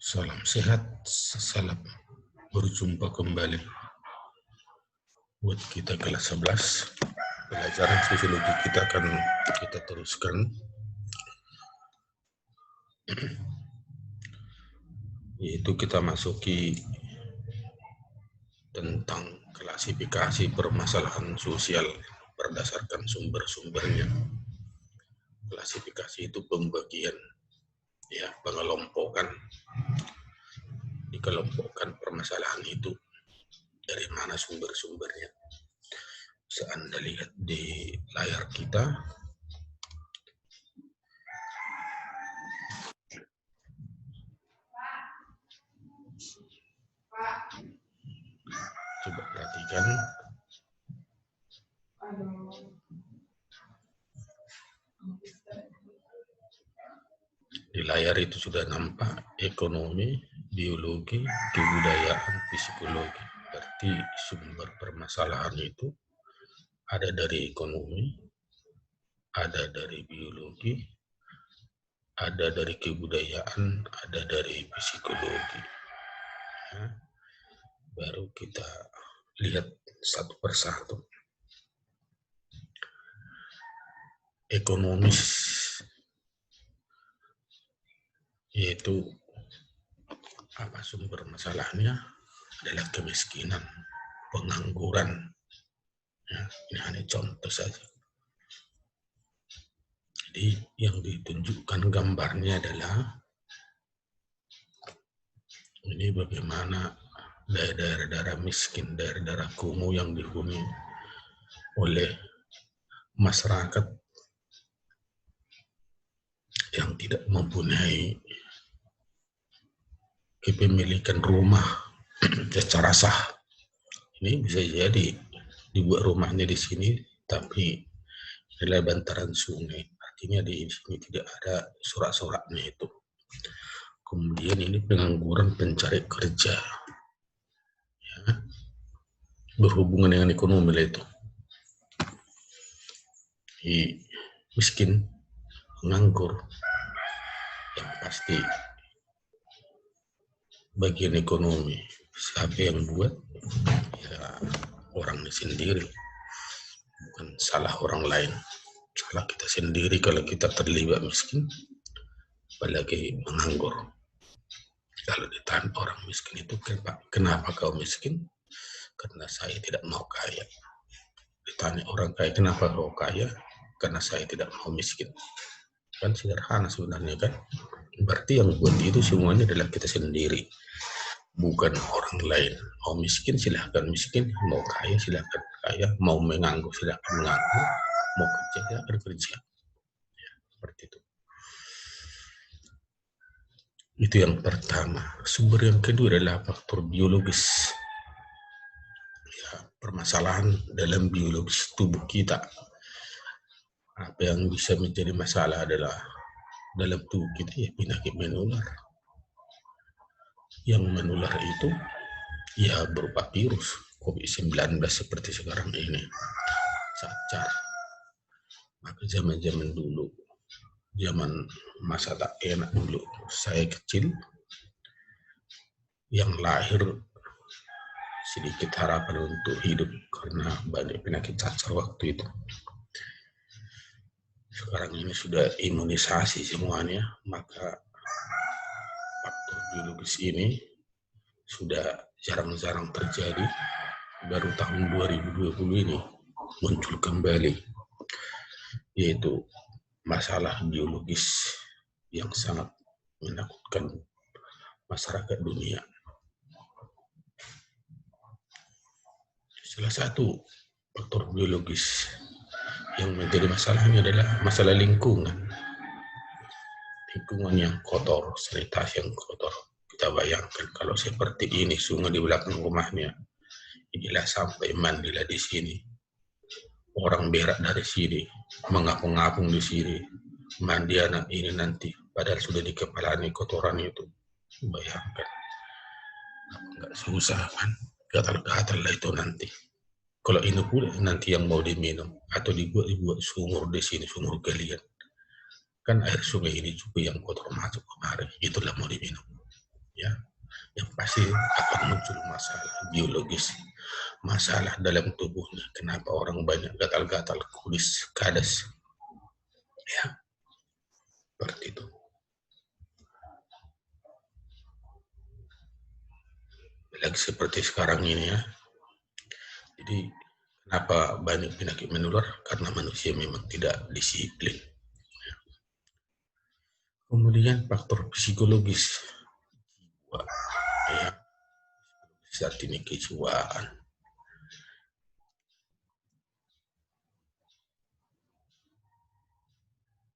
Salam sehat, salam berjumpa kembali buat kita kelas 11. Pelajaran fisiologi kita akan kita teruskan. Yaitu kita masuki tentang klasifikasi permasalahan sosial berdasarkan sumber-sumbernya. Klasifikasi itu pembagian, ya, pengelompokan. Dikelompokkan permasalahan itu dari mana sumber-sumbernya. Bisa Anda lihat di layar kita. Coba perhatikan. Di layar itu sudah nampak ekonomi, biologi, kebudayaan, psikologi. Berarti sumber permasalahan itu ada dari ekonomi, ada dari biologi, ada dari kebudayaan, ada dari psikologi. Ya, baru kita lihat satu persatu. Ekonomis, yaitu apa sumber masalahnya adalah kemiskinan, pengangguran. Ya, ini hanya contoh saja. Jadi yang ditunjukkan gambarnya adalah ini bagaimana daerah-daerah miskin, daerah-daerah kumuh yang dihuni oleh masyarakat yang tidak mempunyai kepemilikan rumah secara sah. Ini bisa jadi dibuat rumahnya di sini, tapi nilai bantaran sungai. Artinya di sini tidak ada surat-suratnya itu. Kemudian ini pengangguran pencari kerja. Ya, berhubungan dengan ekonomi lah itu. Miskin, nganggur, yang pasti bagian ekonomi. Siapa yang buat? Ya orangnya sendiri, bukan salah orang lain. Salah kita sendiri kalau kita terlibat miskin, apalagi menganggur. Kalau ditanya orang miskin itu, kenapa kau miskin? Karena saya tidak mau kaya. Ditanya orang kaya, kenapa kau kaya? Karena saya tidak mau miskin. Kan sederhana sebenarnya kan. Berarti yang buat itu semuanya adalah kita sendiri, bukan orang lain. Mau miskin silahkan miskin, mau kaya silahkan kaya, mau menganggur silahkan menganggur, mau kerja silahkan kerja. Ya, seperti itu. Itu yang pertama. Sumber yang kedua adalah faktor biologis. Ya, permasalahan dalam biologis tubuh kita. Apa yang bisa menjadi masalah adalah dalam tubuh kita ya penyakit menular. Yang menular itu ya berupa virus COVID-19 seperti sekarang ini. Cacar. Maka zaman-zaman dulu, zaman masa tak enak dulu, saya kecil, yang lahir sedikit harapan untuk hidup karena banyak penyakit cacar waktu itu. Sekarang ini sudah imunisasi semuanya, maka faktor biologis ini sudah jarang-jarang terjadi. Baru tahun 2020 ini muncul kembali, yaitu masalah biologis yang sangat menakutkan masyarakat dunia. Salah satu faktor biologis yang menjadi masalahnya adalah masalah lingkungan. Lingkungan yang kotor, sanitasi yang kotor. Kita bayangkan kalau seperti ini, sungai di belakang rumahnya, inilah sampai mandilah di sini. Orang berak dari sini, mengapung-apung di sini, mandi anak ini nanti, padahal sudah di kepalanya kotoran itu. Bayangkan, nggak susah kan? Gatal-gatal lah itu nanti. Kalau ini pula nanti yang mau diminum atau dibuat sumur di sini, sumur galian. Kan air sungai ini juga yang kotor masuk kemari, itulah mau diminum. ya, yang pasti akan muncul masalah biologis, masalah dalam tubuhnya. Kenapa orang banyak gatal-gatal, kulis, kadas, ya, seperti itu. Lagi seperti sekarang ini ya. Jadi kenapa banyak penyakit menular? Karena manusia memang tidak disiplin. Kemudian faktor psikologis, ya, saat ini kejiwaan.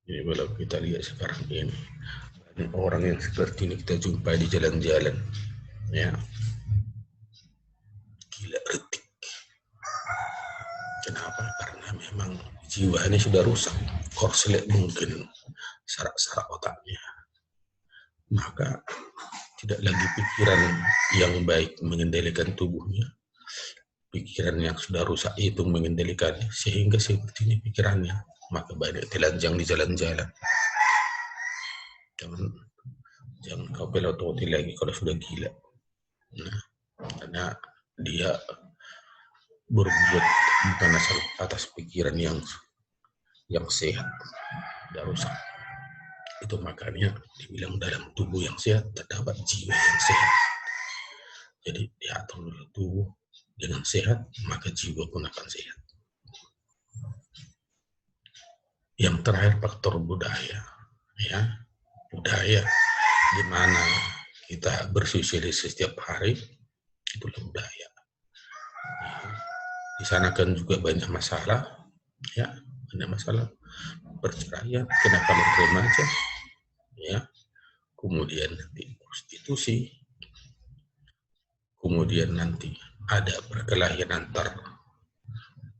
Jadi kalau kita lihat sekarang ini, banyak orang yang seperti ini kita jumpai di jalan-jalan, ya, gila retik. Kenapa? Karena memang jiwanya sudah rusak, korslet mungkin sarak-sarak otaknya. Maka tidak lagi pikiran yang baik mengendalikan tubuhnya, pikiran yang sudah rusak itu mengendalikannya, sehingga seperti ini pikirannya, maka banyak telanjang di jalan-jalan. Jangan kau pelototi lagi kalau sudah gila. Nah, karena dia berbuat bukan asal atas pikiran yang sehat dan rusak. Itu makanya dibilang dalam tubuh yang sehat terdapat jiwa yang sehat. Jadi diatur tubuh dengan sehat, maka jiwa pun akan sehat. Yang terakhir faktor budaya, ya, budaya di mana kita bersosialisasi setiap hari, itulah budaya. Di sana kan juga banyak masalah, ya, banyak masalah perceraian, kenakalan remaja, ya, kemudian nanti prostitusi, kemudian nanti ada perkelahian antar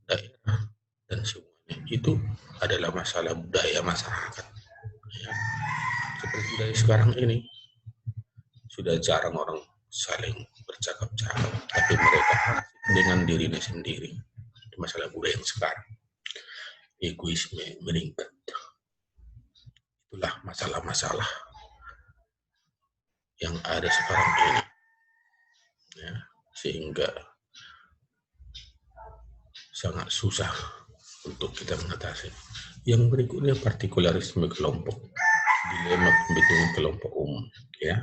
daerah dan semuanya itu adalah masalah budaya masyarakat. Ya. Seperti budaya sekarang ini sudah jarang orang saling bercakap-cakap, tapi mereka dengan dirinya sendiri. Itu masalah budaya yang sekarang. Egoisme meningkat. Itulah masalah-masalah yang ada sekarang ini, ya, sehingga sangat susah untuk kita mengatasi. Yang berikutnya partikularisme kelompok, dilema pembentukan kelompok umum, ya.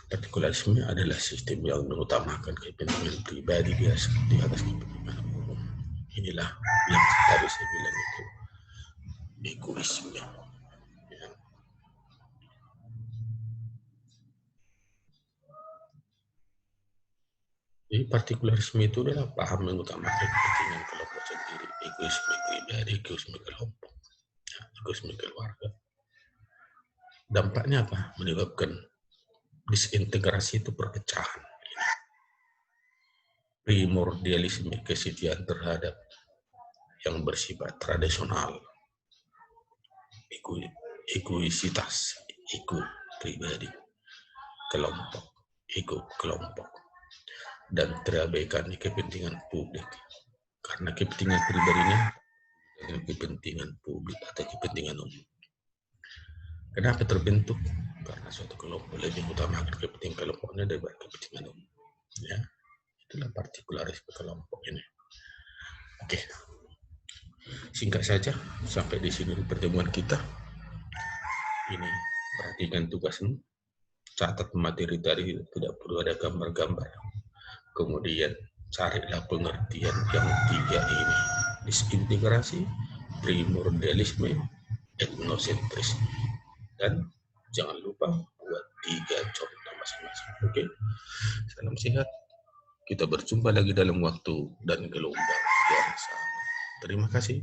Partikularisme adalah sistem yang mengutamakan kepentingan pribadi di atas kepentingan umum. Inilah yang tadi saya bilang itu egoisme. Ya. Jadi partikularisme itu adalah paham mengutamakan kepentingan kelompok sendiri, egoisme pribadi, egoisme kelompok, ya, egoisme keluarga. Dampaknya apa? Menyebabkan disintegrasi itu perpecahan. Primordialisme, kesetiaan terhadap yang bersifat tradisional, egoisitas, ego pribadi, kelompok, dan terabaikan kepentingan publik. Karena kepentingan pribadinya dengan kepentingan publik atau kepentingan umum. Kenapa terbentuk? Karena suatu kelompok lebih utamakan kepentingan kelompoknya daripada kepentingan umum. Ya, itulah partikularisme kelompok ini. Oke, singkat saja sampai di sini pertemuan kita. Ini perhatikan tugasmu, catat materi tadi, tidak perlu ada gambar-gambar. Kemudian carilah pengertian yang tiga ini: disintegrasi, primordialisme, etnosentrisme. Dan jangan lupa buat 3 contoh masing-masing. Oke, salam sehat. Kita berjumpa lagi dalam waktu dan gelombang yang sama. Terima kasih.